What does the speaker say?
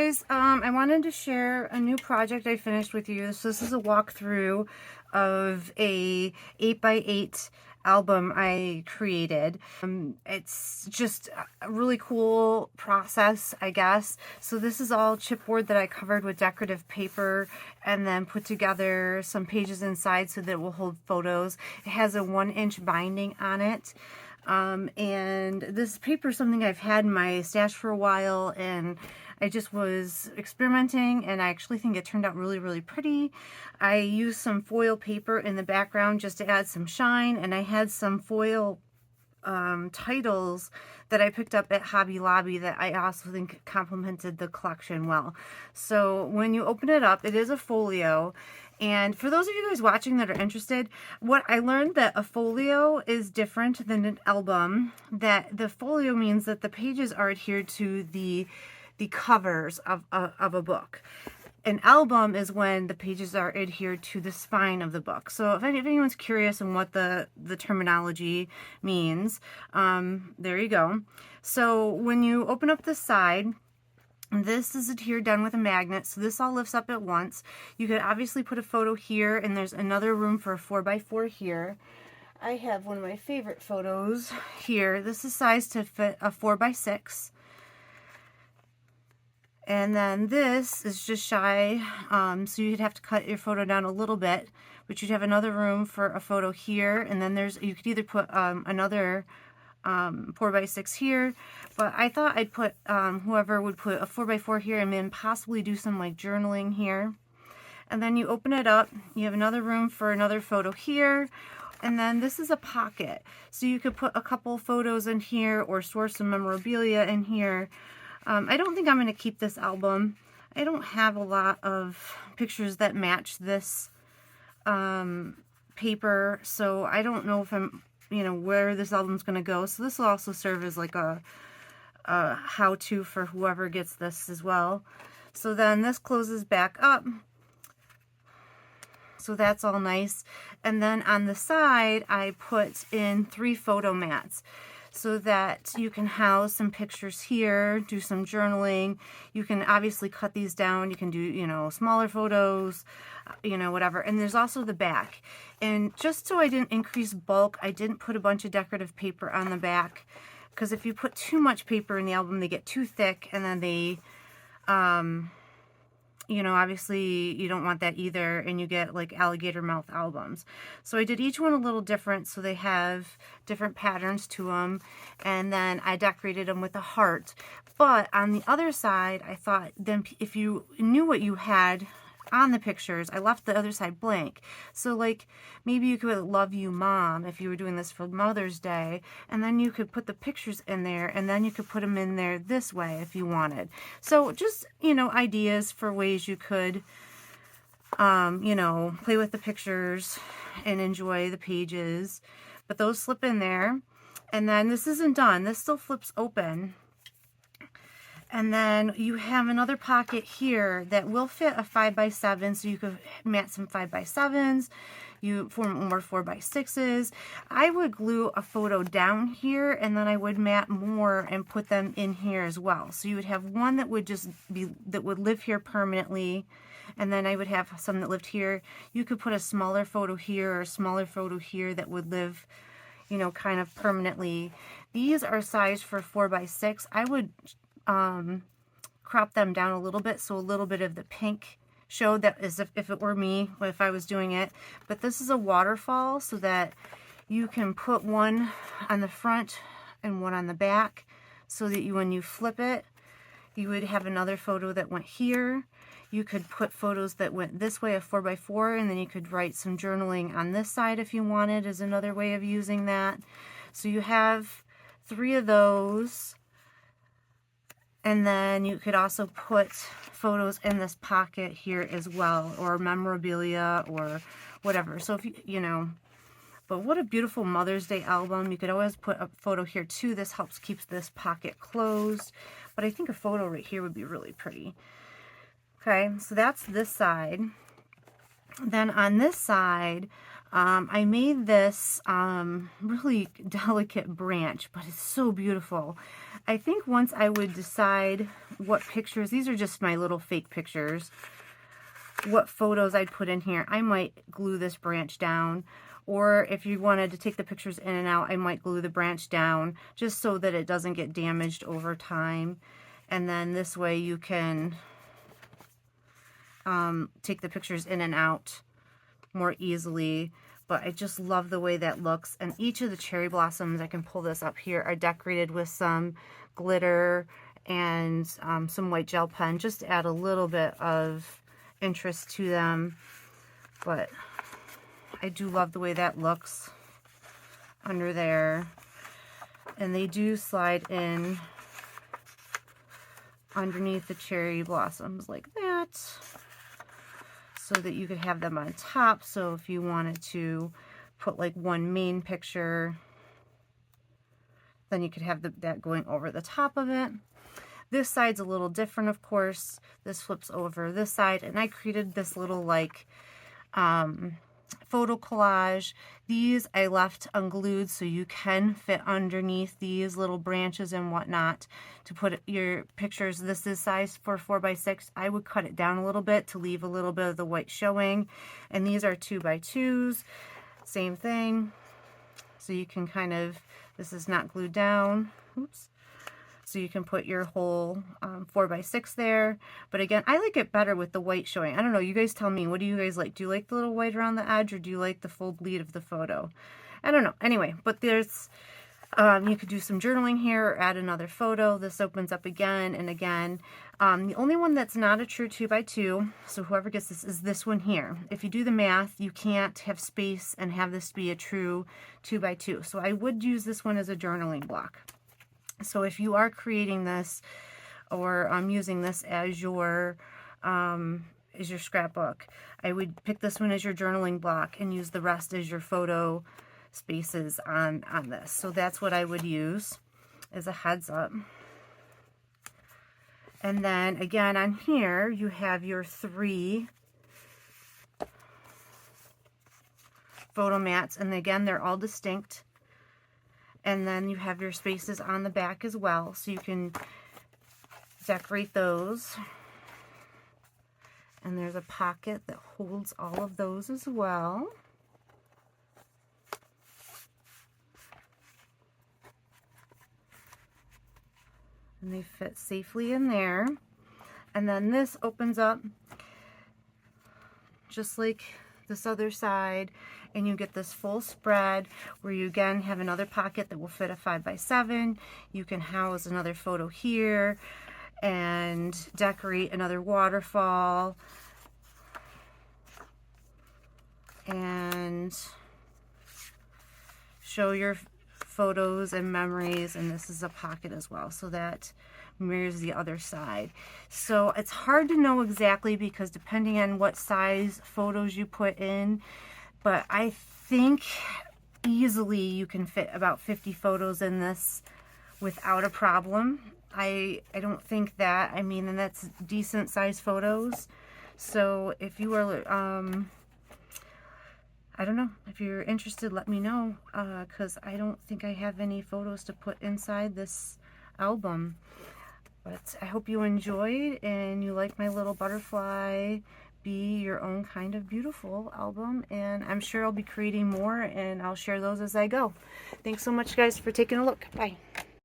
guys, I wanted to share a new project I finished with you. So this is a walkthrough of a 8x8 album I created. It's just a really cool process, I guess. So this is all chipboard that I covered with decorative paper and then put together some pages inside so that it will hold photos. It has a 1-inch binding on it. And this paper is something I've had in my stash for a while, and I just was experimenting, and I actually think it turned out really, really pretty. I used some foil paper in the background just to add some shine, and I had some foil titles that I picked up at Hobby Lobby that I also think complemented the collection well. So when you open it up, it is a folio. And for those of you guys watching that are interested, what I learned that a folio is different than an album. That the folio means that the pages are adhered to the covers of a book. An album is when the pages are adhered to the spine of the book. So if anyone's curious on what the terminology means, there you go. So when you open up the side, this is adhered down with a magnet, so this all lifts up at once. You could obviously put a photo here, and there's another room for a 4x4 here. I have one of my favorite photos here. This is sized to fit a 4x6. And then this is just shy, so you'd have to cut your photo down a little bit, but you'd have another room for a photo here, and then you could either put another 4x6 here, but I thought I'd put whoever would put a 4x4 here and then possibly do some like journaling here. And then you open it up, you have another room for another photo here, and then this is a pocket, so you could put a couple photos in here or store some memorabilia in here. I don't think I'm going to keep this album. I don't have a lot of pictures that match this paper, so I don't know if I'm where this album's going to go. So this will also serve as like a how-to for whoever gets this as well. So then this closes back up. So that's all nice. And then on the side, I put in 3 photo mats so that you can house some pictures here, do some journaling. You can obviously cut these down. You can do, smaller photos, whatever. And there's also the back. And just so I didn't increase bulk, I didn't put a bunch of decorative paper on the back, because if you put too much paper in the album, they get too thick, and then they, obviously you don't want that either, and you get like alligator mouth albums. So I did each one a little different, so they have different patterns to them, and then I decorated them with a heart. But on the other side, I thought then if you knew what you had on the pictures, I left the other side blank. So like maybe you could love you mom if you were doing this for Mother's Day, and then you could put the pictures in there, and then you could put them in there this way if you wanted. So just ideas for ways you could play with the pictures and enjoy the pages. But those slip in there, and then this isn't done. This still flips open. And then you have another pocket here that will fit a 5x7, so you could mat some 5x7s, you form more 4x6s. I would glue a photo down here, and then I would mat more and put them in here as well. So you would have one that would live here permanently, and then I would have some that lived here. You could put a smaller photo here or a smaller photo here that would live, kind of permanently. These are sized for 4x6. I would crop them down a little bit so a little bit of the pink showed, that as if it were me, if I was doing it. But this is a waterfall, so that you can put one on the front and one on the back, so that when you flip it, you would have another photo that went here. You could put photos that went this way, a 4x4, and then you could write some journaling on this side if you wanted, as another way of using that. So you have 3 of those. And then you could also put photos in this pocket here as well, or memorabilia or whatever. So if but what a beautiful Mother's Day album. You could always put a photo here too. This helps keep this pocket closed. But I think a photo right here would be really pretty. Okay, so that's this side. Then on this side, I made this really delicate branch, but it's so beautiful. I think once I would decide what pictures, these are just my little fake pictures, what photos I'd put in here, I might glue this branch down. Or if you wanted to take the pictures in and out, I might glue the branch down just so that it doesn't get damaged over time. And then this way you can take the pictures in and out more easily. But I just love the way that looks. And each of the cherry blossoms, I can pull this up here, are decorated with some glitter and some white gel pen, just to add a little bit of interest to them. But I do love the way that looks under there. And they do slide in underneath the cherry blossoms like that, so that you could have them on top. So if you wanted to put like one main picture, then you could have that going over the top of it. This side's a little different, of course. This flips over this side, and I created this little like photo collage. These I left unglued so you can fit underneath these little branches and whatnot to put your pictures. This is size for 4x6. I would cut it down a little bit to leave a little bit of the white showing. And these are 2x2s. Same thing. So you can kind of, this is not glued down. Oops. So you can put your whole 4x6 there. But again, I like it better with the white showing. I don't know, you guys tell me, what do you guys like? Do you like the little white around the edge, or do you like the full bleed of the photo? I don't know. Anyway, but there's, you could do some journaling here or add another photo. This opens up again and again. The only one that's not a true 2x2, so whoever gets this, is this one here. If you do the math, you can't have space and have this be a true 2x2. So I would use this one as a journaling block. So if you are creating this or using this as your scrapbook, I would pick this one as your journaling block and use the rest as your photo spaces on this. So that's what I would use as a heads up. And then again on here you have your 3 photo mats, and again they're all distinct. And then you have your spaces on the back as well, so you can decorate those. And there's a pocket that holds all of those as well. And they fit safely in there. And then this opens up just like this other side, and you get this full spread where you again have another pocket that will fit a 5x7. You can house another photo here and decorate another waterfall and show your photos and memories. And this is a pocket as well, so that mirrors the other side. So it's hard to know exactly, because depending on what size photos you put in, but I think easily you can fit about 50 photos in this without a problem. I don't think that, I mean, and that's decent size photos. So if you are I don't know, if you're interested, let me know, because I don't think I have any photos to put inside this album. But I hope you enjoyed and you like my little butterfly be your own kind of beautiful album, and I'm sure I'll be creating more and I'll share those as I go. Thanks so much guys for taking a look. Bye.